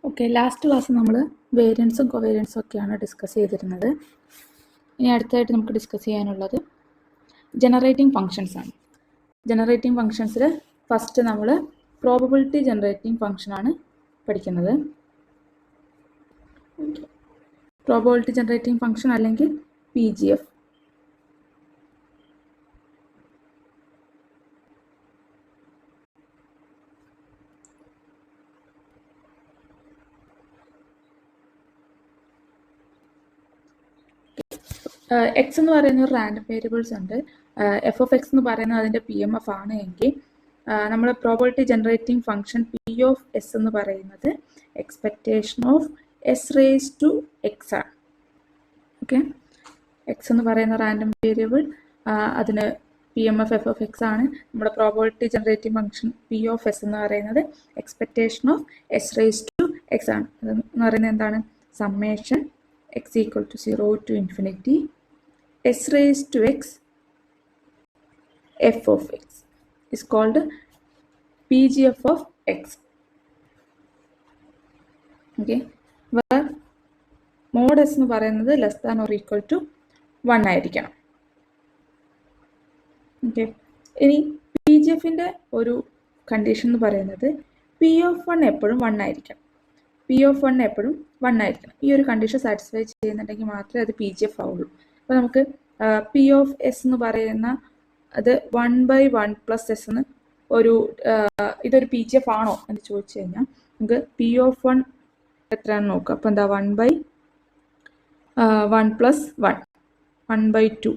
Okay, last class നമ്മൾ വേരിയൻസും കൊവേരിയൻസും ഒക്കെയാണ് discuss ചെയ്തിരുന്നത്. ഇനി അടുത്തായിട്ട് നമുക്ക് ഡിസ്കസ് ചെയ്യാനുള്ളത് ജനറേറ്റിംഗ് ഫങ്ഷൻസ് ആണ്. ജനറേറ്റിംഗ് ഫങ്ഷൻസിൽ ഫസ്റ്റ് നമ്മൾ പ്രോബബിലിറ്റി ജനറേറ്റിംഗ് ഫങ്ഷനാണ് പഠിക്കുന്നത്. പ്രോബബിലിറ്റി ജനറേറ്റിംഗ് ഫങ്ഷൻ അല്ലെങ്കിൽ PGF. എക്സ് എന്ന് പറയുന്ന ഒരു റാൻഡം വേരിയബിൾസ് ഉണ്ട്. എഫ് ഓഫ് എക്സ് എന്ന് പറയുന്നത് അതിൻ്റെ PMF ആണ് എങ്കിൽ നമ്മൾ പ്രോബബിലിറ്റി ജനറേറ്റിംഗ് ഫംഗ്ഷൻ P(s) എന്ന് പറയുന്നത് expectation of s raise to x ആണ്. ഓക്കെ, എക്സ് എന്ന് പറയുന്ന റാൻഡം വേരിയബിൾ, അതിന് PMF എഫ് ഓഫ് എക്സ് ആണ്. നമ്മുടെ പ്രോബബിലിറ്റി ജനറേറ്റിംഗ് ഫംഗ്ഷൻ P(s) എന്ന് പറയുന്നത് expectation of s raise to x ആണ്. അതെന്ന് പറയുന്നത് എന്താണ്? Summation x equal to 0 to infinity s raised to x f of x is called PGF of x. Okay, where mod s എന്ന് പറയുന്നത് less than or equal to 1 ആയിരിക്കണം. Okay, ഇനി PGFൻ്റെ ഒരു condition എന്ന് പറയുന്നത് P(1) എപ്പോഴും 1 ആയിരിക്കണം. P(1) എപ്പോഴും 1 ആയിരിക്കണം. ഈ ഒരു കണ്ടീഷൻ സാറ്റിസ്ഫൈ ചെയ്യുന്നുണ്ടെങ്കിൽ മാത്രമേ അത് PGF ആവുള്ളൂ. അപ്പോൾ നമുക്ക് P(s) എന്ന് പറയുന്ന അത് 1/1 + s എന്ന് ഒരു ഇതൊരു PGF ആണോ എന്ന് ചോദിച്ചു കഴിഞ്ഞാൽ നമുക്ക് P(1) എത്രയാണെന്ന് നോക്കാം. അപ്പോൾ എന്താ 1/1 + 1 1/2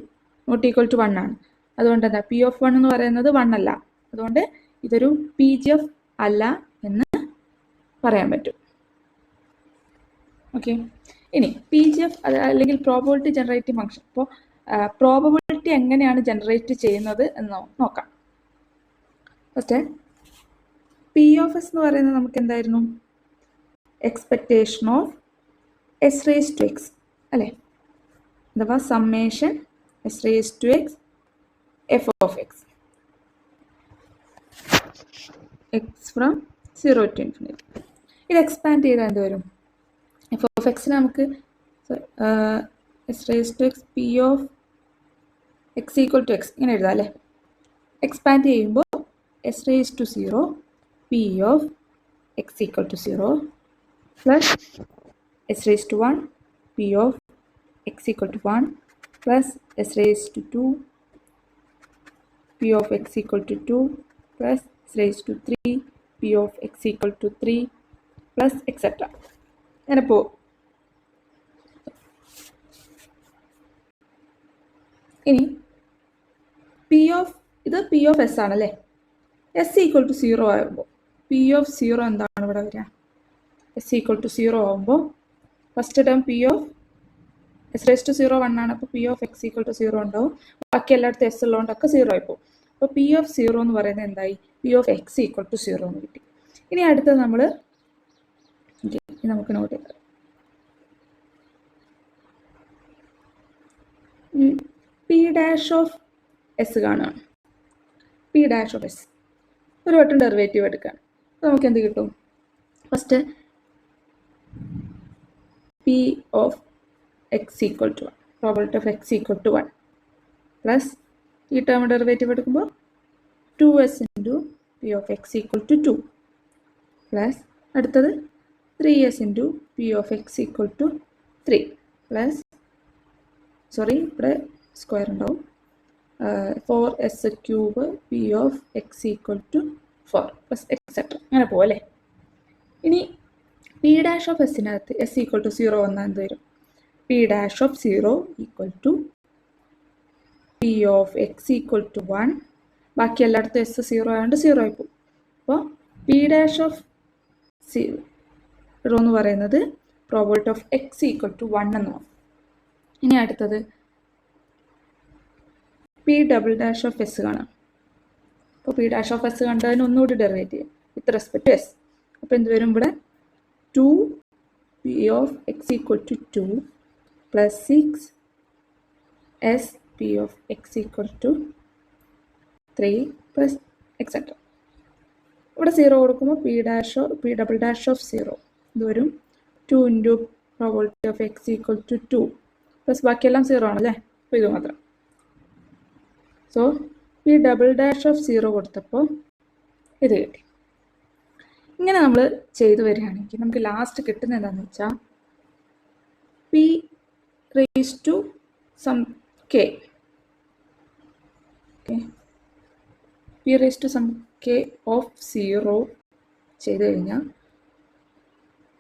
നോട്ട് ഈക്വൽ ടു 1 ആണ്. അതുകൊണ്ട് എന്താ P(1) എന്ന് പറയുന്നത് 1 അല്ല. അതുകൊണ്ട് ഇതൊരു PGF അല്ല എന്ന് പറയാൻ പറ്റും. ഓക്കെ, ഇനി PGF അല്ലെങ്കിൽ പ്രോബബിലിറ്റി ജനറേറ്റിംഗ് ഫംഗ്ഷൻ. അപ്പോൾ പ്രോബബിലിറ്റി എങ്ങനെയാണ് ജനറേറ്റ് ചെയ്യുന്നത് എന്ന് നോക്കാം. ഫസ്റ്റ് P(s) എന്ന് പറയുന്നത് നമുക്ക് എന്തായിരുന്നു? Expectation of s raise to x അല്ലേ, അഥവാ summation s raise to x f of x x from 0 to infinity. ഇത് എക്സ്പാൻഡ് ചെയ്താൽ എന്ത് വരും? എഫ് ഓഫ് എക്സിന് നമുക്ക് s raise to x p of x equal to x ഇങ്ങനെ എഴുതാം അല്ലേ. എക്സ്പാൻഡ് ചെയ്യുമ്പോൾ s raise to 0 P of x equal to 0 plus s raise to 1 p of x equal to 1 plus s raise to 2 p of x equal to 2 plus s raise to 3 p of x equal to 3 plus etcetera. അങ്ങനെ പോകും. ഇനി ഇത് P(s) ആണല്ലേ. s equal to 0 ആകുമ്പോൾ P(0) എന്താണ് ഇവിടെ വരിക? s equal to 0 ആകുമ്പോൾ first term P of s raise to 0 1 ആണ്. അപ്പോൾ P of x equal to 0 ഉണ്ടാവും. ബാക്കി എല്ലായിടത്തും s ഉള്ളതുകൊണ്ടൊക്കെ 0 ആയിപ്പോവും. അപ്പോൾ P(0) എന്ന് പറയുന്നത് എന്തായി? P of x equal to 0 എന്ന് കിട്ടി. ഇനി അടുത്തത് നമ്മൾ നമുക്ക് നോട്ട് ചെയ്യാം. P(s) കാണുകയാണ്. P(s) ഒരു വട്ടം ഡെറിവേറ്റീവ് എടുക്കുകയാണ്. അപ്പോൾ നമുക്ക് എന്ത് കിട്ടും? First P of x equal to 1, probability of x equal to 1 plus ഈ ടേം ഡെറിവേറ്റീവ് എടുക്കുമ്പോൾ 2s into P of x equal to 2 plus അടുത്തത് 3s into P of x equal to 3 plus ഇവിടെ square ഉണ്ടാവും 4s³ P of x equal to 4 plus etcetera. അങ്ങനെ പോകും അല്ലേ. ഇനി P(s)നകത്ത് s equal to 0 വന്നാൽ എന്ത് വരും? P(0) equal to P of x equal to 1. ബാക്കി എല്ലായിടത്തും s 0 ആയതുകൊണ്ട് 0 ആയി പോകും. അപ്പോൾ P(0) എന്ന് പറയുന്നത് probability of x equal to 1 എന്നാണ്. ഇനി അടുത്തത് P(s) കാണാം. അപ്പോൾ P(s) കണ്ടതിന് ഒന്നുകൂടി ഡെറിവേറ്റ് ചെയ്യാം വിത്ത് റെസ്പെക്ട് ടു എസ്. അപ്പോൾ എന്ത് വരും? ഇവിടെ 2 P of x equal to 2 plus 6s P of x equal to 3 plus etcetera. ഇവിടെ 0 കൊടുക്കുമ്പോൾ P(0) ഇത് വരും 2 into probability of x equal to 2 plus ബാക്കിയെല്ലാം 0 ആണല്ലേ, അപ്പോൾ ഇത് മാത്രം. സോ ഈ ഡബിൾ ഡാഷ് ഓഫ് 0 കൊടുത്തപ്പോൾ ഇത് കിട്ടി. ഇങ്ങനെ നമ്മൾ ചെയ്തു വരികയാണെങ്കിൽ നമുക്ക് ലാസ്റ്റ് കിട്ടുന്നത് എന്താണെന്ന് വെച്ചാൽ p raise to some k, p raise to some k of 0 ചെയ്ത് കഴിഞ്ഞാൽ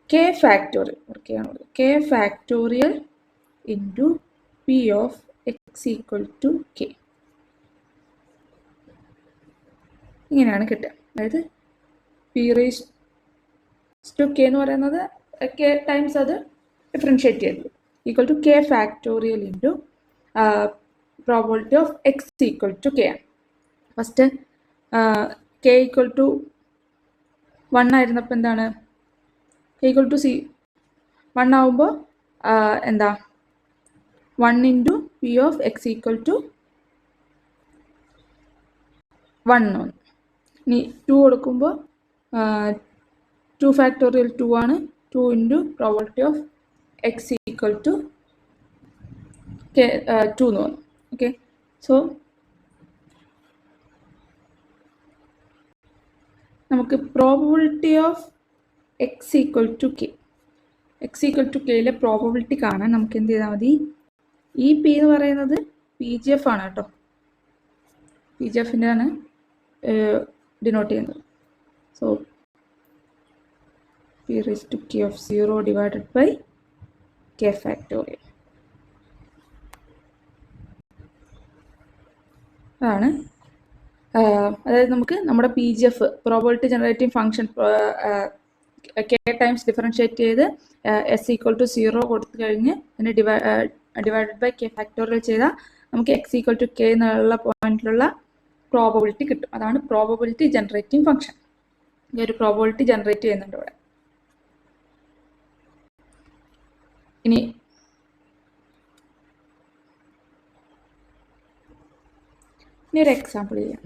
k factorial k factorial into p of x equal to k, ഇങ്ങനെയാണ് കിട്ടുക. അതായത് പി റേസ് ടു കെ എന്ന് പറയുന്നത് കെ ടൈംസ് അത് ഡിഫറൻഷ്യേറ്റ് ചെയ്തത് equal to k factorial into probability of x equal to k ആണ്. ഫസ്റ്റ് കെ ഈക്വൽ ടു 1 ആയിരുന്നപ്പോൾ എന്താണ്, കെ ഈക്വൽ ടു 1 ആവുമ്പോൾ എന്താ 1 into p of x equal to 1. ഇനി 2 കൊടുക്കുമ്പോൾ 2 ഫാക്ടോറിയൽ 2 ആണ്, 2 into probability of x equal to 2 എന്ന് പറഞ്ഞു. ഓക്കെ, സോ നമുക്ക് probability of x equal to k, x equal to കെയിലെ പ്രോബിലിറ്റി കാണാൻ നമുക്ക് എന്ത് ചെയ്താൽ മതി, ഈ പി എന്ന് പറയുന്നത് പി ജി എഫ് ആണ് കേട്ടോ, പി ജി എഫിൻ്റെ ആണ് ഡിനോട്ട് ചെയ്യുന്നത്. So p raise to k of 0 divided by k factorial, അതാണ്. അതായത് നമുക്ക് നമ്മുടെ p G f probability generating function k times differentiate ചെയ്ത് എസ് ഈക്വൽ ടു 0 കൊടുത്തു കഴിഞ്ഞ് അതിന് ഡിവൈഡഡ് ബൈ കെ ഫാക്ടോറിയൽ ചെയ്താൽ നമുക്ക് എക്സ് ഈക്വൽ ടു കെ എന്നുള്ള പോയിന്റിലുള്ള പ്രോബിലിറ്റി കിട്ടും. അതാണ് പ്രോബിലിറ്റി ജനറേറ്റിംഗ് ഫംഗ്ഷൻ. ഈ ഒരു പ്രോബിലിറ്റി ജനറേറ്റ് ചെയ്യുന്നുണ്ട് ഇവിടെ. ഇനി ഒരു എക്സാമ്പിൾ ചെയ്യാം.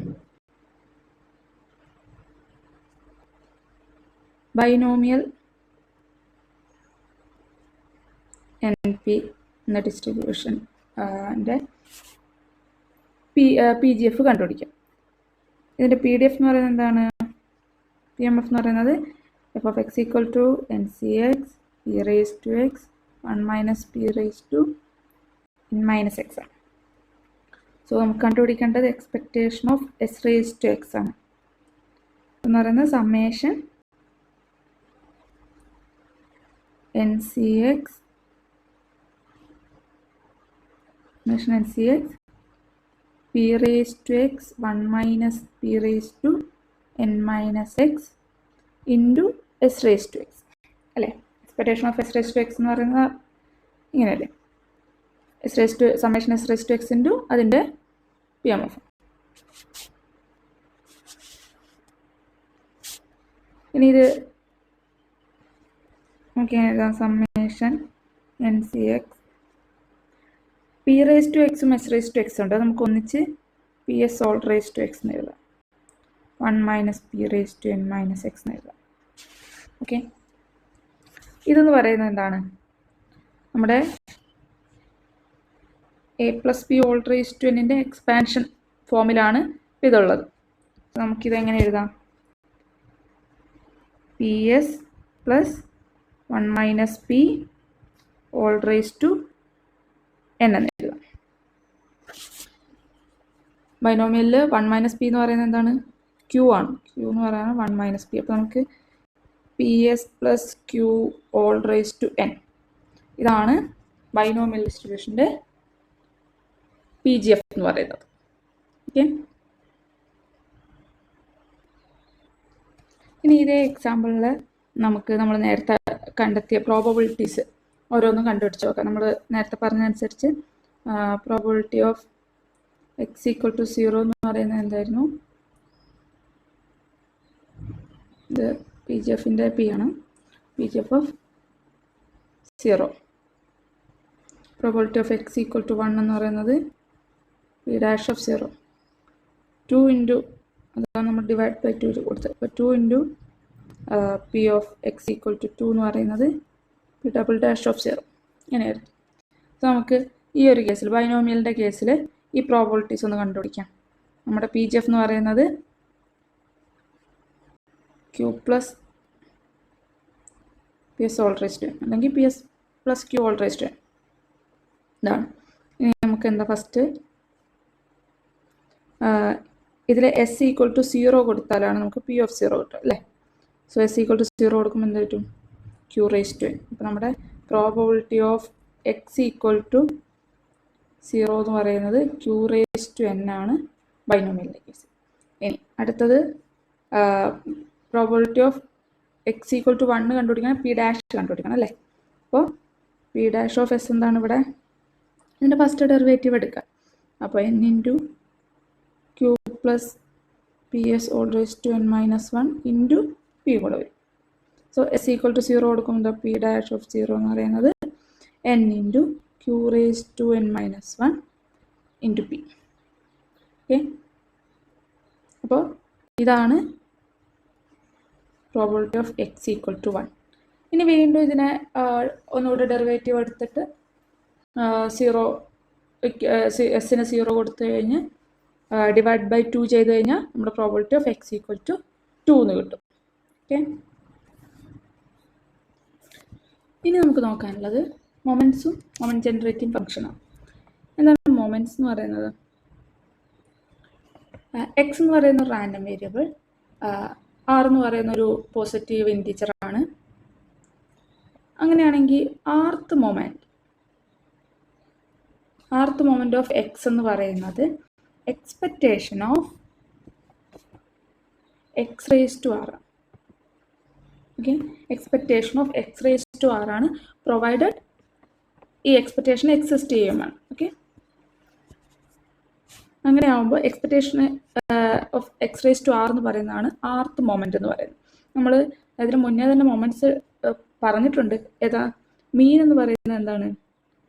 ബൈനോമിയൽ എൻ പി എന്ന ഡിസ്ട്രിബ്യൂഷൻ പി ജി എഫ് കണ്ടുപിടിക്കാം. ഇതിൻ്റെ പി ഡി എഫ് എന്ന് പറയുന്നത് എന്താണ്, പി എം എഫ് എന്ന് പറയുന്നത് F of x equal to n C x p raise to x 1 minus p raise to n minus x ആണ്. So നമുക്ക് കണ്ടുപിടിക്കേണ്ടത് expectation of s raise to x ആണ്. എന്ന് പറയുന്നത് summation n C x p raised to x 1 minus p raised to n minus x into s raised to x അല്ലേ. Expectation of s raise to x എന്ന് പറയുന്നത് ഇങ്ങനെയല്ലേ, s raise to summation s raise to x into അതിൻ്റെ P M F. ഇനി ഇത് നമുക്ക് എഴുതാം, summation n C x p raise to എക്സും എസ് റേസ് ടു എക്സ് ഉണ്ട്, നമുക്ക് ഒന്നിച്ച് p S whole raise to x എന്ന് എഴുതാം, 1 minus p raise to n minus x എന്ന് എഴുതാം. ഓക്കെ, ഇതെന്ന് പറയുന്നത് എന്താണ്, നമ്മുടെ a plus P whole raise to എന്നിൻ്റെ എക്സ്പാൻഷൻ ഫോമിലാണ് ഇതുള്ളത്. നമുക്കിത് എങ്ങനെ എഴുതാം, P S plus 1 minus P whole raise to N എന്ന് എഴുതാം. ബൈനോമിയലിൽ 1 മൈനസ് പി എന്ന് പറയുന്നത് എന്താണ്, ക്യൂ ആണ്. ക്യൂ എന്ന് പറയുന്നത് 1 മൈനസ് പി. അപ്പോൾ നമുക്ക് p S plus Q whole raise to n, ഇതാണ് ബൈനോമിയൽ ഡിസ്ട്രിബ്യൂഷൻ്റെ പി ജി എഫ് എന്ന് പറയുന്നത്. ഓക്കെ, ഇനി ഇതേ എക്സാമ്പിളിൽ നമ്മൾ നേരത്തെ കണ്ടെത്തിയ പ്രോബബിലിറ്റീസ് ഓരോന്നും കണ്ടുപിടിച്ച് നോക്കാം. നമ്മൾ നേരത്തെ പറഞ്ഞതനുസരിച്ച് probability of x equal to 0 എന്ന് പറയുന്നത് എന്തായിരുന്നു, ഇത് പി ജി എഫിൻ്റെ പി ആണ്, P G F of 0. Probability of x equal to 1 എന്ന് പറയുന്നത് പി ഡാഷ് ഓഫ് 0, 2 ഇൻറ്റു അതാണ് നമ്മൾ ഡിവൈഡ് ബൈ 2 കൊടുത്തത്. അപ്പോൾ 2 into p of x equal to 2 എന്ന് പറയുന്നത് പി ഡബിൾ ഡാഷ് ഓഫ് 0 ഇങ്ങനെയായിരുന്നു. സോ നമുക്ക് ഈ ഒരു കേസിൽ ബൈനോമിയലിൻ്റെ കേസിൽ ഈ പ്രോബബിലിറ്റീസ് ഒന്ന് കണ്ടുപിടിക്കാം. നമ്മുടെ പി ജി എഫ് എന്ന് പറയുന്നത് Q plus P S whole raised അല്ലെങ്കിൽ P S plus Q whole raised ഇതാണ്. ഇനി നമുക്ക് എന്താ ഫസ്റ്റ് ഇതിൽ എസ് ഈക്വൽ ടു 0 കൊടുത്താലാണ് നമുക്ക് പി ഓഫ് 0 കിട്ടുക അല്ലേ. സോ എസ് ഈക്വൽ ടു 0 കൊടുക്കുമ്പോൾ എന്ത് കിട്ടും? Q raise to n. അപ്പോൾ നമ്മുടെ probability of x equal to 0 എന്ന് പറയുന്നത് ക്യൂ റേസ് ടു എൻ ആണ് ബൈനോമിയലിൻ്റെ കേസ്. ഇനി അടുത്തത് probability of x equal to 1 കണ്ടുപിടിക്കണം, പി ഡാഷ് കണ്ടുപിടിക്കണം അല്ലേ. അപ്പോൾ പി ഡാഷ് ഓഫ് എസ് എന്താണ് ഇവിടെ? ഇതിൻ്റെ ഫസ്റ്റ് ഡെറിവേറ്റീവ് എടുക്കുക. അപ്പോൾ n into q plus P S whole raise to n minus 1 into p കൂടെ വരും. സോ എസ് ഈക്വൽ ടു 0 കൊടുക്കുമ്പോൾ പി ഡാഷ് ഓഫ് 0 എന്ന് പറയുന്നത് n into q raise to n minus 1 into p. Okay, അപ്പോൾ ഇതാണ് probability of x equal to 1. ഇനി വീണ്ടും ഇതിനെ ഒന്നുകൂടെ ഡെറിവേറ്റീവ് എടുത്തിട്ട് 0 എസിന് 0 കൊടുത്തു കഴിഞ്ഞ് ഡിവൈഡ് ബൈ 2 ചെയ്ത് കഴിഞ്ഞാൽ നമ്മുടെ probability of x equal to 2 എന്ന് കിട്ടും. ഓക്കെ, ഇനി നമുക്ക് നോക്കാനുള്ളത് മൊമെൻറ്റ്സും മൊമെൻറ്റ് ജനറേറ്റിംഗ് ഫംഗ്ഷനാണ്. എന്താണ് മൊമെൻറ്റ്സ് എന്ന് പറയുന്നത്? എക്സ് എന്ന് പറയുന്ന ഒരു റാൻഡം വേരിയബിൾ, ആർ എന്ന് പറയുന്ന ഒരു പോസിറ്റീവ് ഇൻറ്റീജറാണ്. അങ്ങനെയാണെങ്കിൽ ആർത്ത് മൊമെൻറ്റ് ഓഫ് എക്സ് എന്ന് പറയുന്നത് expectation of X raise to r. Okay, expectation of X raise to r ആണ്, പ്രൊവൈഡഡ് ഈ എക്സ്പെക്റ്റേഷൻ എക്സിസ്റ്റ് ചെയ്യുമാണ്. ഓക്കെ, അങ്ങനെ ആകുമ്പോൾ expectation of X raise to r എന്ന് പറയുന്നതാണ് ആർത്ത് മൊമെൻറ്റ് എന്ന് പറയുന്നത്. നമ്മൾ അതിന് മുന്നേ തന്നെ മൊമെൻറ്റ്സ് പറഞ്ഞിട്ടുണ്ട്. ഏതാ? മീൻ എന്ന് പറയുന്നത് എന്താണ്?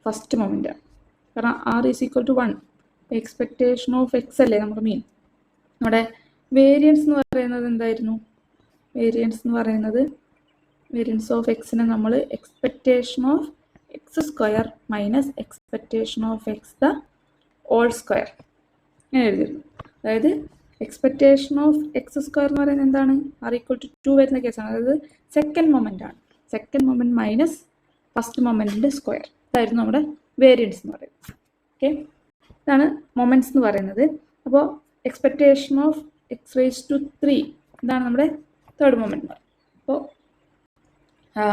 ഫസ്റ്റ് മൊമെൻറ്റാണ്. കാരണം r is equal to 1, expectation of x അല്ലേ നമ്മുടെ മീൻ. നമ്മുടെ വേരിയൻസ് എന്ന് പറയുന്നത് എന്തായിരുന്നു? വേരിയൻസ് ഓഫ് എക്സിനെ നമ്മൾ expectation of x square minus expectation of X the all square ഇങ്ങനെ എഴുതിയിരുന്നു. അതായത് എക്സ്പെക്റ്റേഷൻ ഓഫ് എക്സ് സ്ക്വയർ എന്ന് പറയുന്നത് എന്താണ്? ആർ ഈക്വൽ ടു 2 വരുന്ന കേസാണ്. അതായത് സെക്കൻഡ് മൊമെൻ്റ് ആണ്. സെക്കൻഡ് മൊമെൻറ്റ് മൈനസ് ഫസ്റ്റ് മൊമെൻറ്റിൻ്റെ സ്ക്വയർ. ഇതായിരുന്നു നമ്മുടെ വേരിയൻസ് എന്ന് പറയുന്നത്. ഓക്കെ, ഇതാണ് മൊമെൻറ്റ്സ് എന്ന് പറയുന്നത്. അപ്പോൾ expectation of X raise to 3 ഇതാണ് നമ്മുടെ തേർഡ് മൊമെൻറ്റ്. അപ്പോൾ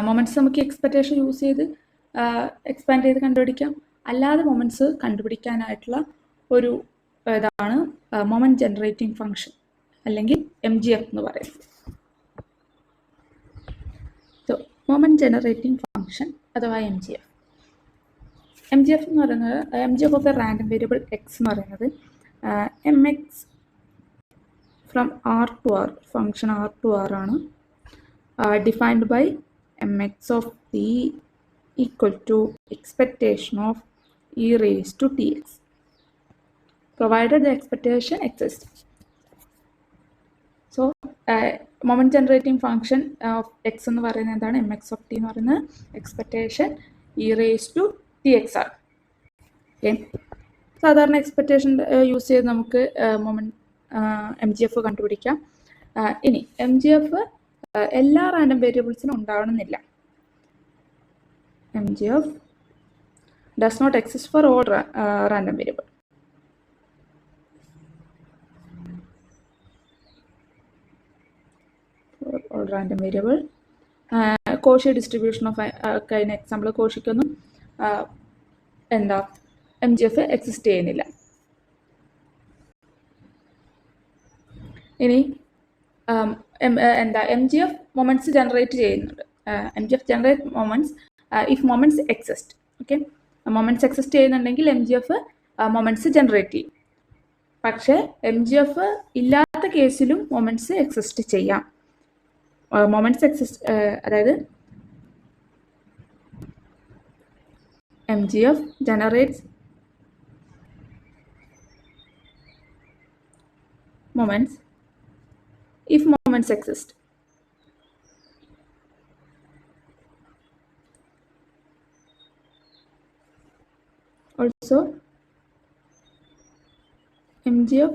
മൊമെൻറ്റ്സ് നമുക്ക് എക്സ്പെക്റ്റേഷൻ യൂസ് ചെയ്ത് എക്സ്പാൻഡ് ചെയ്ത് കണ്ടുപിടിക്കാം. അല്ലാതെ മൊമെൻറ്റ്സ് കണ്ടുപിടിക്കാനായിട്ടുള്ള ഒരു ഇതാണ് മൊമെൻറ്റ് ജനറേറ്റിംഗ് ഫംഗ്ഷൻ അല്ലെങ്കിൽ MGF എന്ന് പറയുന്നത്. സോ മൊമെൻറ്റ് ജനറേറ്റിംഗ് ഫംഗ്ഷൻ അഥവാ MGF എന്ന് പറയുന്നത് MGF of a random variable x എന്ന് പറയുന്നത് MX from R to R function R to R ആണ്. Defined by MX of T equal to expectation of E raised to TX provided the expectation exists. So moment generating function of x എന്ന് പറയുന്നത് എന്താണ്? MX of T എന്ന് പറയുന്നത് expectation E raised to TX ആണ്. Okay, സാധാരണ expectation use ചെയ്ത് നമുക്ക് MGF കണ്ടുപിടിക്കാം. ഇനി MGF എല്ലാ റാൻഡം വേരിയബിൾസിനും ഉണ്ടാവണമെന്നില്ല. MGF does not exist for all random variable. For all random variable, Cauchy distribution of കഴിഞ്ഞ എക്സാമ്പിൾ കോഷിക്കൊന്നും എന്താ MGF എക്സിസ്റ്റ് ചെയ്യുന്നില്ല. ഇനി എന്താ MGF മൊമെൻറ്റ്സ് ജനറേറ്റ് ചെയ്യുന്നുണ്ട്. MGF generate moments if moments exist. Okay, moments exist ചെയ്യുന്നുണ്ടെങ്കിൽ MGF moments generate ചെയ്യും. പക്ഷേ MGF ഇല്ലാത്ത കേസിലും മൊമെൻറ്റ്സ് എക്സിസ്റ്റ് ചെയ്യാം. മൊമെൻറ്റ്സ് എക്സിസ്റ്റ് അതായത് MGF generates moments if moments exist. also MGF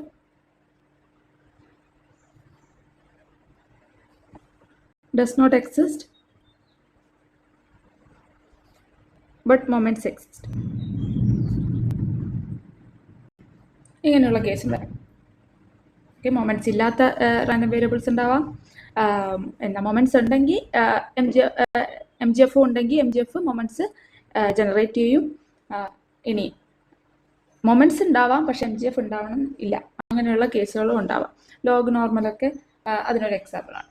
does not exist but moments exist. ഇങ്ങനെയുള്ള കേസും വരാം. ഓക്കെ, മൊമെന്റ്സ് ഇല്ലാത്ത റാൻഡം വേരിയബിൾസ് ഉണ്ടാവാം. എന്താ മൊമെന്റ്സ് ഉണ്ടെങ്കിൽ എം ജി എഫ് ഉണ്ടെങ്കിൽ M G F moments generate ചെയ്യും. ഇനി മൊമെന്റ്സ് ഉണ്ടാവാം പക്ഷെ എം ജി എഫ് ഉണ്ടാവണം ഇല്ല, അങ്ങനെയുള്ള കേസുകളും ഉണ്ടാവാം. ലോഗ് നോർമലൊക്കെ അതിനൊരു എക്സാമ്പിളാണ്.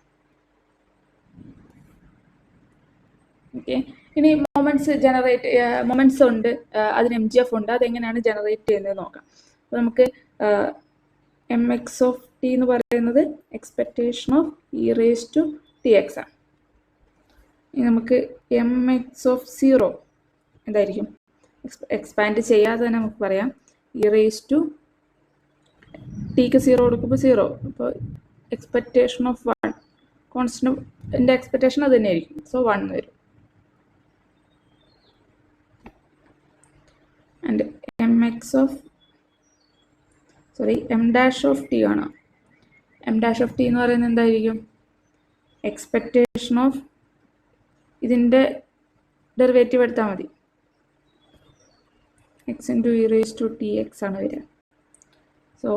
ഓക്കെ, ഇനി മൊമെന്റ്സ് ഉണ്ട്, അതിന് എം ജി എഫ് ഉണ്ട്, അതെങ്ങനെയാണ് ജനറേറ്റ് ചെയ്യുന്നത് നോക്കാം. അപ്പോൾ നമുക്ക് എം എക്സ് ഓഫ് ടി എന്ന് പറയുന്നത് expectation of E raise to T X ആണ്. ഇനി നമുക്ക് എം എക്സ് ഓഫ് 0 എന്തായിരിക്കും? എക്സ്പാൻഡ് ചെയ്യാതെ തന്നെ നമുക്ക് പറയാം ഇ റേസ് ടു ടിക്ക് 0 കൊടുക്കുമ്പോൾ 0. അപ്പോൾ എക്സ്പെക്ടേഷൻ ഓഫ് 1 കോൺസ്റ്റന്റ് എക്സ്പെക്ടേഷൻ അത് തന്നെയായിരിക്കും. സോ 1 വരും. And m dash of T ആണ്. എം ഡാഷ് ഓഫ് ടി എന്ന് പറയുന്നത് എന്തായിരിക്കും? എക്സ്പെക്ടേഷൻ ഓഫ് ഇതിൻ്റെ ഡെറിവേറ്റീവ് എടുത്താൽ മതി. X into e raise to T X ആണ് വരിക. So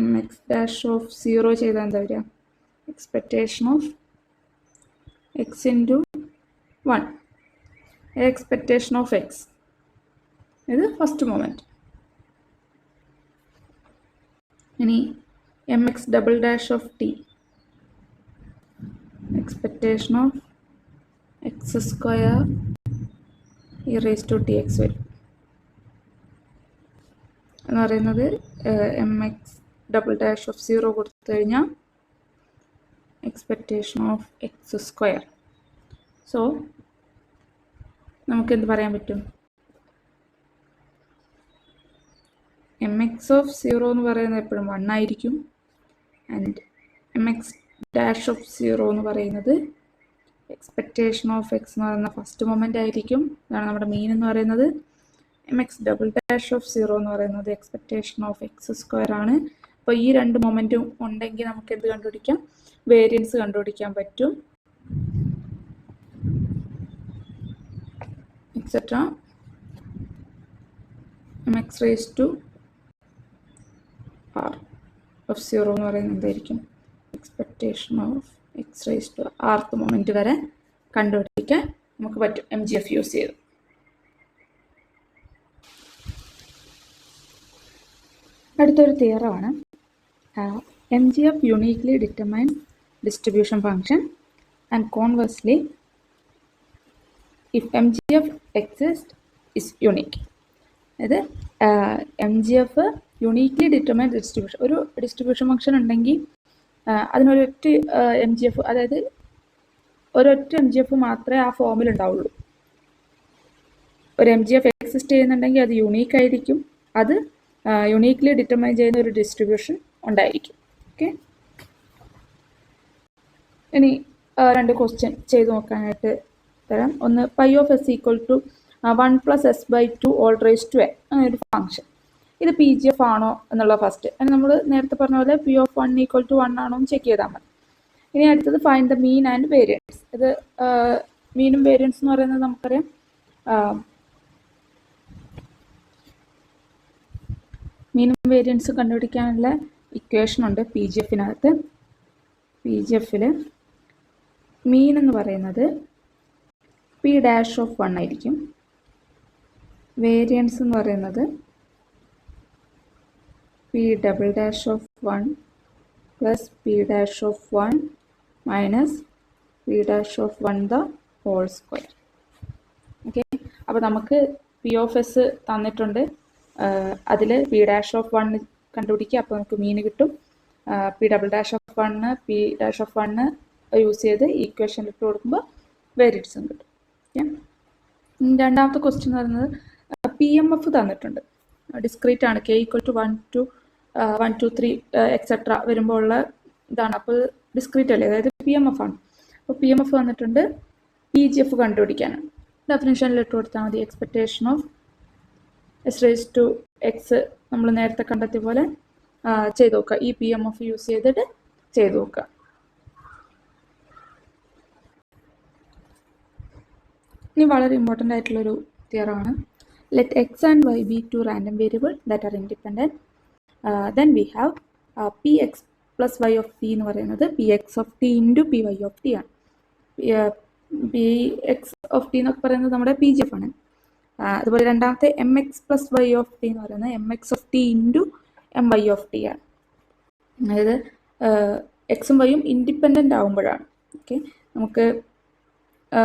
m x dash of 0 ചെയ്താൽ എന്താ വരിക? Expectation of x into 1, expectation of x. ഇത് ഫസ്റ്റ് മൊമെൻറ്റ്. ഇനി m x double dash of t expectation of x square e raise to T x വരും. എന്ന് പറയുന്നത് M x double dash of 0 കൊടുത്തു കഴിഞ്ഞാൽ expectation of x square. So നമുക്ക് എന്ത് പറയാൻ പറ്റും? എം എക്സ് ഓഫ് 0 എന്ന് പറയുന്നത് എപ്പോഴും 1 ആയിരിക്കും. And M x dash of 0 എന്ന് പറയുന്നത് എക്സ്പെക്ടേഷൻ ഓഫ് എക്സ് എന്ന് പറയുന്ന ഫസ്റ്റ് മൊമെൻ്റ് ആയിരിക്കും. അതാണ് നമ്മുടെ മീൻ എന്ന് പറയുന്നത്. M x double dash of 0 എന്ന് പറയുന്നത് എക്സ്പെക്ടേഷൻ ഓഫ് എക്സ് സ്ക്വയർ ആണ്. അപ്പോൾ ഈ രണ്ട് മൊമെൻറ്റും ഉണ്ടെങ്കിൽ നമുക്ക് എന്ത് കണ്ടുപിടിക്കാം? വേരിയൻസ് കണ്ടുപിടിക്കാൻ പറ്റും. Etcetera M X raise to R of 0 എന്ന് പറയുന്നത് എന്തായിരിക്കും? Expectation of X raise to rth moment വരെ കണ്ടുപിടിക്കാൻ നമുക്ക് പറ്റും എം ജി എഫ് യൂസ് ചെയ്ത്. അടുത്തൊരു തിയറമാണ് M G F uniquely determine distribution function and conversely if M G F exist is unique. അതായത് M G F uniquely determine distribution, ഒരു distribution function ഉണ്ടെങ്കിൽ അതിനൊരൊറ്റ എം ജി എഫ്, അതായത് ഒരൊറ്റ M G F മാത്രമേ ആ ഫോമിൽ ഉണ്ടാവുള്ളൂ. ഒരു എം ജി എഫ് എക്സിസ്റ്റ് ചെയ്യുന്നുണ്ടെങ്കിൽ അത് യുണീക്ക് ആയിരിക്കും, അത് യുണീക്ലി ഡിറ്റർമൈൻ ചെയ്യുന്ന ഒരു ഡിസ്ട്രിബ്യൂഷൻ ഉണ്ടായിരിക്കും. ഓക്കെ, ഇനി രണ്ട് ക്വസ്റ്റ്യൻ ചെയ്ത് നോക്കാനായിട്ട് തരാം. ഒന്ന് pi of s equal to 1 + s/2 whole raise to n അങ്ങനെ ഒരു ഫംഗ്ഷൻ. ഇത് പി ജി എഫ് ആണോ എന്നുള്ള ഫസ്റ്റ്. അതിന് നമ്മൾ നേരത്തെ പറഞ്ഞ പോലെ പി ഓഫ് 1 = 1 ആണോ എന്ന് ചെക്ക് ചെയ്താൽ മതി. ഇനി അടുത്തത് find the mean and variance. ഇത് മീനും വേരിയൻസ് എന്ന് പറയുന്നത് നമുക്കറിയാം മീനും വേരിയൻസ് കണ്ടുപിടിക്കാനുള്ള ഇക്വേഷൻ ഉണ്ട് പി ജി എഫിനകത്ത്. പി ജി എഫിൽ മീൻ എന്ന് പറയുന്നത് പി ഡാഷ് ഓഫ് 1 ആയിരിക്കും. വേരിയൻസ് എന്ന് പറയുന്നത് p double dash of 1 plus p dash of 1 minus p dash of 1 the whole square. Okay, അപ്പോൾ നമുക്ക് പി ഓഫ് എസ് തന്നിട്ടുണ്ട്, അതിൽ പി ഡാഷ് ഓഫ് 1 കണ്ടുപിടിക്കുക. അപ്പോൾ നമുക്ക് മീൻ കിട്ടും. P double dash of 1 P dash of 1 use ചെയ്ത് ഈക്വേഷനിൽ ഇട്ട് കൊടുക്കുമ്പോൾ വേരിയൻസും കിട്ടും. ഓക്കെ, രണ്ടാമത്തെ ക്വസ്റ്റ്യൻ എന്ന് പറയുന്നത് പി എം എഫ് തന്നിട്ടുണ്ട്. ഡിസ്ക്രീറ്റ് ആണ്, k = 1 to 1 2 3 എക്സെട്ര വരുമ്പോൾ ഉള്ള ഇതാണ്. അപ്പോൾ ഡിസ്ക്രീറ്റ് അല്ലേ, അതായത് പി എം എഫ് ആണ്. അപ്പോൾ പി എം എഫ് വന്നിട്ടുണ്ട്, പി ജി എഫ് കണ്ടുപിടിക്കാനാണ്. ഡെഫിനിഷനിൽ ഇട്ട് കൊടുത്താൽ മതി expectation of s raise to x നമ്മൾ നേരത്തെ കണ്ടെത്തിയ പോലെ ചെയ്ത് നോക്കുക. ഈ PMF യൂസ് ചെയ്തിട്ട് ചെയ്ത് നോക്കുക. ഇനി വളരെ ഇമ്പോർട്ടൻ്റ് ആയിട്ടുള്ളൊരു തിയറാണ്. Let X and Y be two random variable that are independent. Then we have P X plus Y of T എന്ന് പറയുന്നത് P X of T into P Y of T ആണ്. പി എക്സ് ഓഫ് ടി എന്നൊക്കെ പറയുന്നത് നമ്മുടെ PGF ആണ്. അതുപോലെ രണ്ടാമത്തെ M X plus Y of T എന്ന് പറയുന്നത് M X of T into M Y of T ആണ്. അതായത് എക്സും വൈയും ഇൻഡിപെൻഡൻ്റ് ആകുമ്പോഴാണ്. ഓക്കെ, നമുക്ക്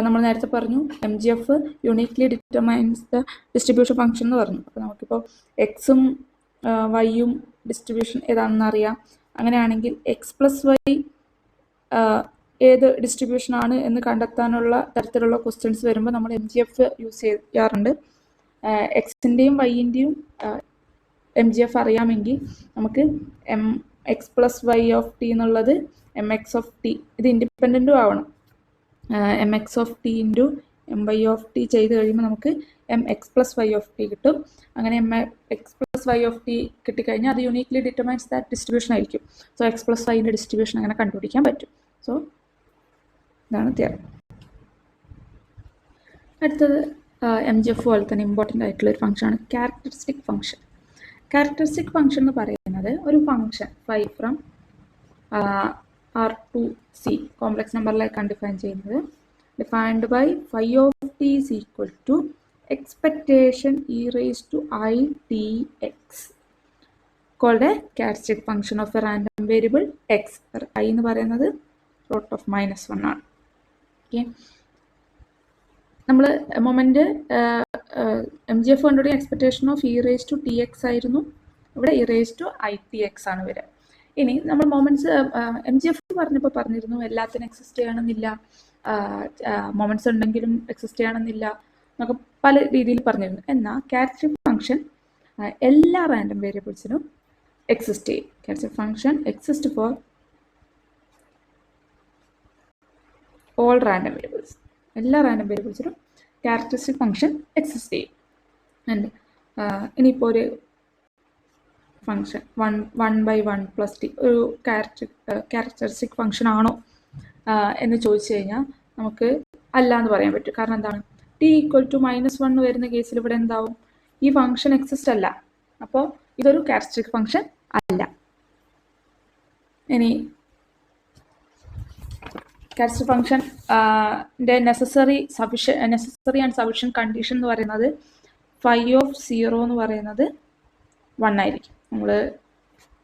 നമ്മൾ നേരത്തെ പറഞ്ഞു MGF uniquely determines the distribution function എന്ന് പറഞ്ഞു. അപ്പോൾ നമുക്കിപ്പോൾ എക്സും വൈയും ഡിസ്ട്രിബ്യൂഷൻ ഏതാണെന്ന് അറിയാം. അങ്ങനെയാണെങ്കിൽ എക്സ് പ്ലസ് വൈ ഏത് ഡിസ്ട്രിബ്യൂഷനാണ് എന്ന് കണ്ടെത്താനുള്ള തരത്തിലുള്ള ക്വസ്റ്റ്യൻസ് വരുമ്പോൾ നമ്മൾ MGF യൂസ് ചെയ്യാറുണ്ട്. എക്സിൻ്റെയും വൈൻ്റെയും MGF അറിയാമെങ്കിൽ നമുക്ക് x plus Y of t എന്നുള്ളത് എം എക്സ് ഓഫ് ടി, ഇത് ഇൻഡിപെൻഡൻറ്റും ആവണം. M X of T into M Y of t ചെയ്ത് കഴിയുമ്പോൾ നമുക്ക് m X plus Y of t കിട്ടും. അങ്ങനെ m X plus Y of t കിട്ടിക്കഴിഞ്ഞാൽ അത് യൂണിക്ലി ഡിറ്റർമൈൻസ് ദാറ്റ് ഡിസ്ട്രിബ്യൂഷൻ ആയിരിക്കും. സോ എക്സ് പ്ലസ് വൈൻ്റെ ഡിസ്ട്രിബ്യൂഷൻ അങ്ങനെ കണ്ടുപിടിക്കാൻ പറ്റും. സോ ഇതാണ് തിയറി. അടുത്തത് MGF പോലെ തന്നെ ഇമ്പോർട്ടൻ്റ് ആയിട്ടുള്ള ഒരു ഫംഗ്ഷനാണ് ക്യാരക്ടറിസ്റ്റിക് ഫംഗ്ഷൻ. ക്യാരക്ടറിസ്റ്റിക് ഫംഗ്ഷൻ എന്ന് പറയുന്നത് ഒരു function phi from R to C complex നമ്പറിലേക്കാണ് ഡിഫൈൻ ചെയ്യുന്നത്. Defined by phi of T is equal to expectation E raise to I T X called a characteristic function of a random variable X. I എന്ന് പറയുന്നത് √(-1) ആണ്. Okay, നമ്മൾ moment MGF കണ്ടുപിടിക്കുക expectation of E raise to T X ആയിരുന്നു. ഇവിടെ E raise to I T X ആണ് വരിക. ഇനി നമ്മൾ മൊമെൻറ്റ്സ് MGF പറഞ്ഞപ്പോൾ പറഞ്ഞിരുന്നു എല്ലാത്തിനും എക്സിസ്റ്റ് ചെയ്യണമെന്നില്ല, മൊമെൻറ്റ്സ് ഉണ്ടെങ്കിലും എക്സിസ്റ്റ് ചെയ്യണമെന്നില്ല എന്നൊക്കെ പല രീതിയിൽ പറഞ്ഞിരുന്നു. എന്നാൽ ക്യാരക്ടറിസ്റ്റിക് ഫംഗ്ഷൻ എല്ലാ റാൻഡം വേരിയബിൾസിനും എക്സിസ്റ്റ് ചെയ്യും. Characteristic function exist for all random variables. എല്ലാ റാൻഡം വേരിയബിൾസിനും ക്യാരക്ടറിസ്റ്റിക് ഫംഗ്ഷൻ എക്സിസ്റ്റ് ചെയ്യും. ആൻഡ് ഇനിയിപ്പോൾ ഒരു ഫംഗ്ഷൻ 1/1 പ്ലസ് ടി ഒരു ക്യാരക്ടറിസ്റ്റിക് ഫംഗ്ഷൻ ആണോ എന്ന് ചോദിച്ചു കഴിഞ്ഞാൽ നമുക്ക് അല്ല എന്ന് പറയാൻ പറ്റും. കാരണം എന്താണ്, ടി ഈക്വൽ ടു -1 വരുന്ന കേസിൽ ഇവിടെ എന്താവും, ഈ ഫംഗ്ഷൻ എക്സിസ്റ്റ് അല്ല. അപ്പോൾ ഇതൊരു ക്യാരക്ടറിസ്റ്റിക് ഫംഗ്ഷൻ അല്ല. ഇനി characteristic function necessary and sufficient condition എന്ന് പറയുന്നത് ഫൈ ഓഫ് 0 എന്ന് പറയുന്നത് 1 ആയിരിക്കും. നമ്മൾ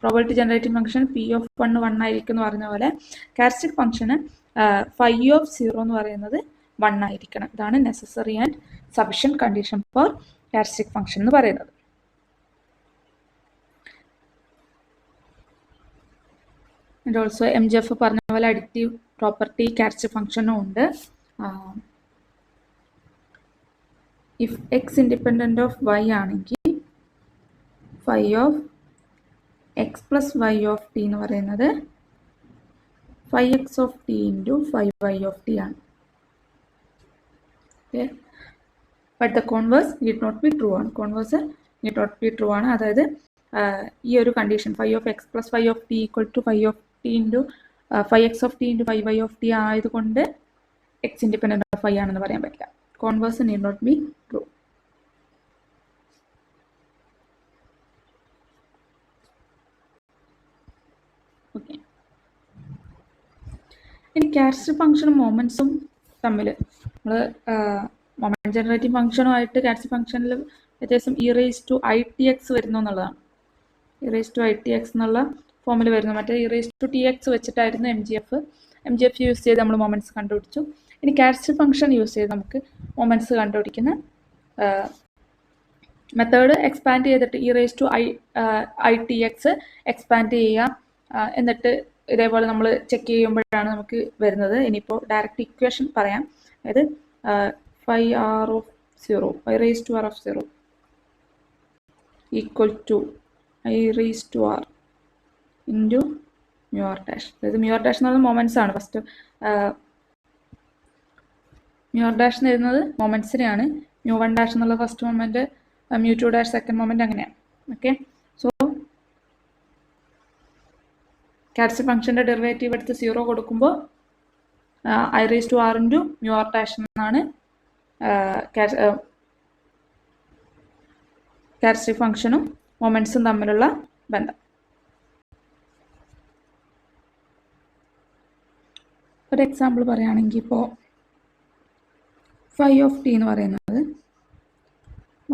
probability generating function P of 1 ആയിരിക്കും എന്ന് പറഞ്ഞ പോലെ ക്യാരക്ടറിസ്റ്റിക് ഫംഗ്ഷന് ഫൈ ഓഫ് 0 എന്ന് പറയുന്നത് 1 ആയിരിക്കണം. ഇതാണ് necessary and sufficient condition for characteristic function എന്ന് പറയുന്നത്. ആൻഡ് ഓൾസോ MGF പറഞ്ഞ പോലെ അഡിറ്റീവ് പ്രോപ്പർട്ടി ക്യാരക്ടറിസ്റ്റിക് ഫംഗ്ഷനും ഉണ്ട്. If x independent of y ആണെങ്കിൽ phi of x plus Y of T എന്ന് പറയുന്നത് phi x of T into phi y of T ആണ്. Okay, but the converse need not be true ആണ്. Converse need not be true ആണ്. അതായത് ഈ ഒരു condition phi of x plus phi of t equal to phi of T into phi x of T into phi y of T ആയതുകൊണ്ട് x independent of phi ആണെന്ന് പറയാൻ പറ്റില്ല. Converse need not be true. Okay, ഇനി characteristic ഫംഗ്ഷനും മൊമെൻറ്റ്സും തമ്മിൽ നമ്മൾ moment generating ഫംഗ്ഷനുമായിട്ട് characteristic ഫംഗ്ഷനിൽ വ്യത്യാസം e raise to I T x വരുന്നു എന്നുള്ളതാണ്. E raise to I T x എന്നുള്ള ഫോമിൽ വരുന്നു. മറ്റേ e raise to T x വെച്ചിട്ടായിരുന്നു MGF യൂസ് ചെയ്ത് നമ്മൾ മൊമെൻറ്റ്സ് കണ്ടുപിടിച്ചു. ഇനി ക്യാരക്ടറിസ്റ്റിക് ഫംഗ്ഷൻ യൂസ് ചെയ്ത് നമുക്ക് മൊമെൻറ്റ്സ് കണ്ടുപിടിക്കുന്ന മെത്തേഡ് എക്സ്പാൻഡ് ചെയ്തിട്ട് e raise to I T x expand ചെയ്യുക. എന്നിട്ട് ഇതേപോലെ നമ്മൾ ചെക്ക് ചെയ്യുമ്പോഴാണ് നമുക്ക് വരുന്നത്. ഇനിയിപ്പോൾ ഡയറക്റ്റ് ഇക്വേഷൻ പറയാം. അതായത് phi r of 0 i raise to R of 0 equal to i raise to r into mu r dash. അതായത് മ്യൂ ആർ ഡാഷ് എന്ന് പറയുന്നത് മൊമെൻറ്റ്സ് ആണ്. ഫസ്റ്റ് മ്യൂ ആർ ഡാഷ് എന്ന് എഴുതുന്നത് മൊമെൻറ്റ്സിനെയാണ്. മ്യൂ 1 ഡാഷ് എന്നുള്ള first moment mu2 dash second moment അങ്ങനെയാണ്. Okay, so characteristic ഫംഗ്ഷന്റെ derivative എടുത്ത് 0 കൊടുക്കുമ്പോൾ I raised to r into mu r dash എന്നാണ് ക്യാരക്ടറിസ്റ്റിക് ഫംഗ്ഷനും മൊമെന്റ്സും തമ്മിലുള്ള ബന്ധം. ഒരു എക്സാമ്പിൾ പറയുകയാണെങ്കിൽ ഇപ്പോൾ phi of t എന്ന് പറയുന്നത്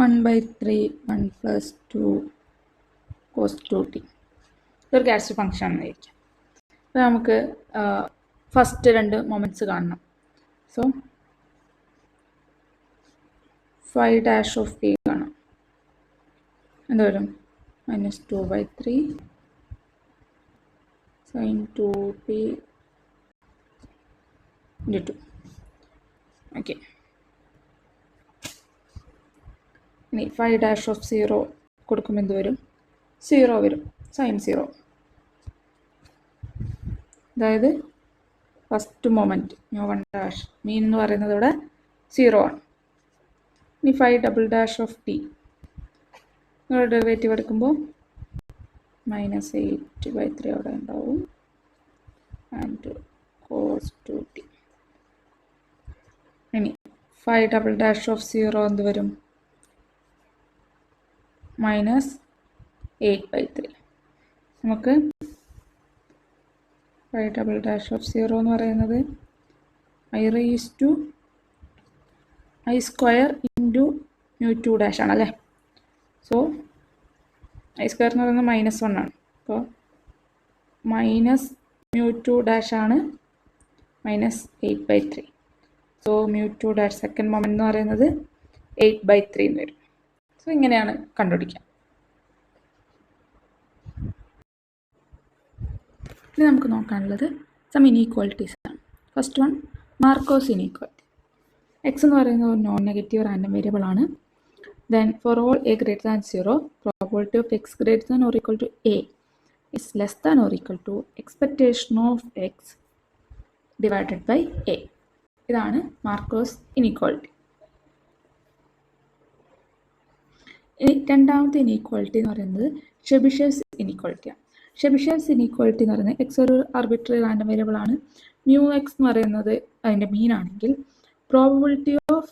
1/3 1 + 2 cos 2t ഇതൊരു ക്യാരക്ടറിസ്റ്റിക് ഫംഗ്ഷൻ ആണെന്നായിരിക്കും. അപ്പോൾ നമുക്ക് ഫസ്റ്റ് രണ്ട് മൊമെന്റ്സ് കാണണം. So phi dash of t കാണാം. എന്ത് വരും? -2/3 sin 2t × 2. ഓക്കെ, ഇനി phi dash of 0 കൊടുക്കുമ്പോൾ എന്ത് വരും? 0 വരും, sin 0. അതായത് ഫസ്റ്റ് മൊമെൻറ്റ് mu1 dash മീൻ എന്ന് പറയുന്നത് ഇവിടെ 0 ആണ്. ഇനി phi double dash of t derivative എടുക്കുമ്പോൾ -8/3 അവിടെ ഉണ്ടാവും ആൻഡ് cos 2t. ഇനി phi double dash of 0 എന്ത് വരും? -8/3. നമുക്ക് phi double dash of 0 എന്ന് പറയുന്നത് I raised to I square into mu2 dash ആണല്ലേ. സോ I square എന്ന് പറയുന്നത് -1 ആണ്. അപ്പോൾ -mu2 dash ആണ് -8/3. So mu2 dash second moment എന്ന് പറയുന്നത് 8/3 എന്ന് വരും. സോ ഇങ്ങനെയാണ് കണ്ടുപിടിക്കുക. ഇനി നമുക്ക് നോക്കാനുള്ളത് സം ഇനീക്വാളിറ്റീസ് ആണ്. First one Markov's inequality. X എന്ന് പറയുന്നത് ഒരു നോൺ നെഗറ്റീവ് റാൻഡം വേരിയബിൾ ആണ്. Then for all a greater than 0 probability of x greater than or equal to a is less than or equal to expectation of x divided by a. ഇതാണ് Markov's inequality. ഇനി രണ്ടാമത്തെ inequality എന്ന് പറയുന്നത് ഷെബിഷേവ്സ് ഇനീക്വാളിറ്റിയാണ്. ഷെബിഷേവ്സ് inequality എന്ന് പറയുന്നത് x ഒരു arbitrary random variable ആണ്. Mu x എന്ന് പറയുന്നത് അതിൻ്റെ മീൻ ആണെങ്കിൽ probability of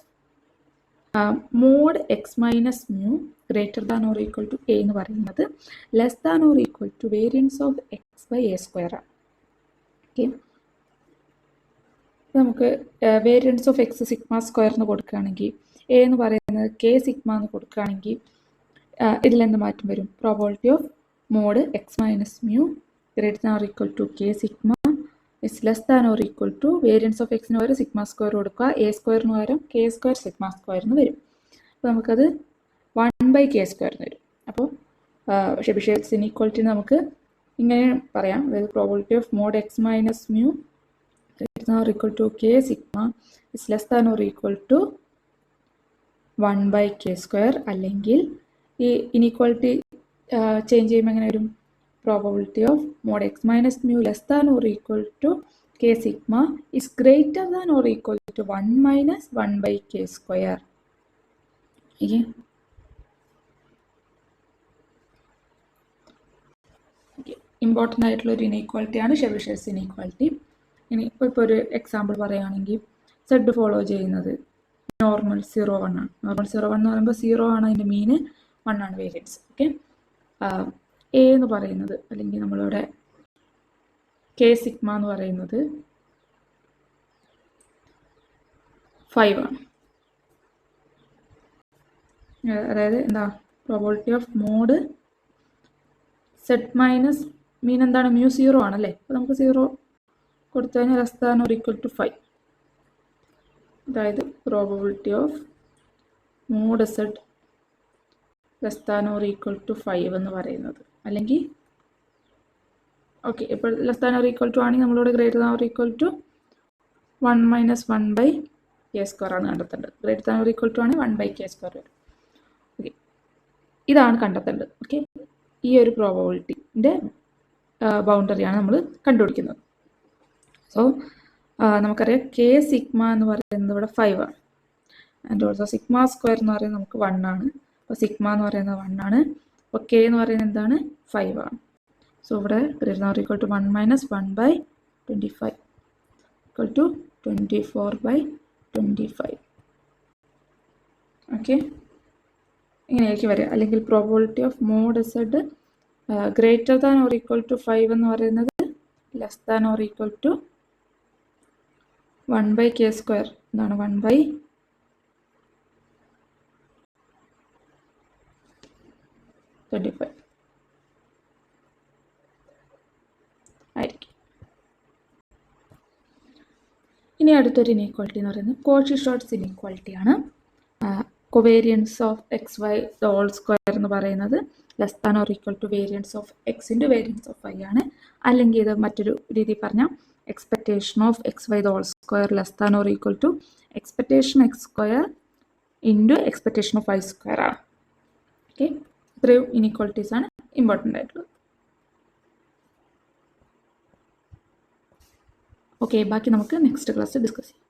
mod x minus mu greater than or equal to a എന്ന് പറയുന്നത് less than or equal to variance of x by a square ആണ്. ഓക്കെ, നമുക്ക് variance of x sigma square എന്ന് കൊടുക്കുകയാണെങ്കിൽ എ എന്ന് പറയുന്നത് K sigma എന്ന് കൊടുക്കുകയാണെങ്കിൽ ഇതിലെന്ത് മാറ്റം വരും? Probability of mod x minus mu greater than or equal to k sigma is less than or equal to variance of എക്സിന് പകരം സിഗ്മ സ്ക്വയർ കൊടുക്കുക, എ സ്ക്വയറിന് പകരം കെ സ്ക്വയർ സിഗ്മ സ്ക്വയർ എന്ന് വരും. അപ്പോൾ നമുക്കത് 1/k² എന്ന് വരും. അപ്പോൾ ഷെബിഷേവ്സ് ഇനീക്വാലിറ്റി നമുക്ക് ഇങ്ങനെ പറയാം. അതായത് probability of mod x minus mu greater than or equal to k sigma is less than or equal to 1/k². അല്ലെങ്കിൽ ഈ ഇനീക്വാലിറ്റി ചേഞ്ച് ചെയ്യുമ്പോൾ എങ്ങനെ വരും? Probability of mod x minus mu less than or equal to k sigma is greater than or equal to 1 - 1/k². Important ആയിട്ടുള്ള ഒരു ഇനീക്വാലിറ്റിയാണ് ഷെബിഷേവ്സ് inequality. ഇനി ഇപ്പോൾ ഒരു എക്സാമ്പിൾ പറയുകയാണെങ്കിൽ സെഡ് ഫോളോ ചെയ്യുന്നത് നോർമൽ 0 1 ആണ്. നോർമൽ 0 1 എന്ന് പറയുമ്പോൾ 0 ആണ് അതിൻ്റെ മീന്, 1 ആണ് വേരിയൻസ്. ഓക്കെ, എ എന്ന് പറയുന്നത് അല്ലെങ്കിൽ നമ്മളിവിടെ കെ സിഗ്മ എന്ന് പറയുന്നത് 5 ആണ്. അതായത് എന്താ? Probability of mod zed minus mean എന്താണ്? മ്യൂ 0 ആണല്ലേ. അപ്പോൾ നമുക്ക് 0 കൊടുത്തു കഴിഞ്ഞാൽ less than or equal to 5. അതായത് probability of mod zed less than or equal to 5 എന്ന് പറയുന്നത്. അല്ലെങ്കിൽ ഓക്കെ, ഇപ്പോൾ less than or equal to ആണെങ്കിൽ നമ്മളിവിടെ greater than or equal to 1 - 1/k² ആണ് കണ്ടെത്തേണ്ടത്. Greater than or equal to ആണ് 1/k² വരും. ഓക്കെ, ഇതാണ് കണ്ടെത്തേണ്ടത്. ഓക്കെ, ഈ ഒരു പ്രോബബിലിറ്റിൻ്റെ ബൗണ്ടറിയാണ് നമ്മൾ കണ്ടുപിടിക്കുന്നത്. സോ നമുക്കറിയാം കെ സിഗ്മ എന്ന് പറയുന്നത് ഇവിടെ 5 ആണ്. ആൻഡ് ഓൾസോ സിഗ്മ സ്ക്വയർ എന്ന് പറയുന്നത് നമുക്ക് 1 ആണ്. അപ്പോൾ സിഗ്മ എന്ന് പറയുന്നത് 1 ആണ്. അപ്പോൾ കെ എന്ന് പറയുന്നത് എന്താണ്? 5 ആണ്. സോ ഇവിടെ greater than or equal to 1 minus 1/25 equal to 24/25. Okay, ഇങ്ങനെയായിരിക്കും വരിക. അല്ലെങ്കിൽ probability of mod Z greater than or equal to 5 എന്ന് പറയുന്നത് less than or equal to 1/k². എന്താണ് 1/25 ആയിരിക്കും. ഇനി അടുത്തൊരു ഇനീക്വാളിറ്റി എന്ന് പറയുന്നത് കോഷി-ഷോർട്ട്സ് ഇനീക്വാളിറ്റിയാണ്. Covariance of XY whole square എന്ന് പറയുന്നത് less than or equal to variance of X into variance of Y ആണ്. അല്ലെങ്കിൽ ഇത് മറ്റൊരു രീതി പറഞ്ഞാൽ expectation of XY whole square less than or equal to expectation X² into expectation of Y² ആണ്. Okay, ഇത്രയും ഇനീക്വാളിറ്റീസ് ആണ് ഇമ്പോർട്ടൻ്റ് ആയിട്ടുള്ളത്. ഓക്കെ, ബാക്കി നമുക്ക് നെക്സ്റ്റ് ക്ലാസ്സിൽ ഡിസ്കസ് ചെയ്യാം.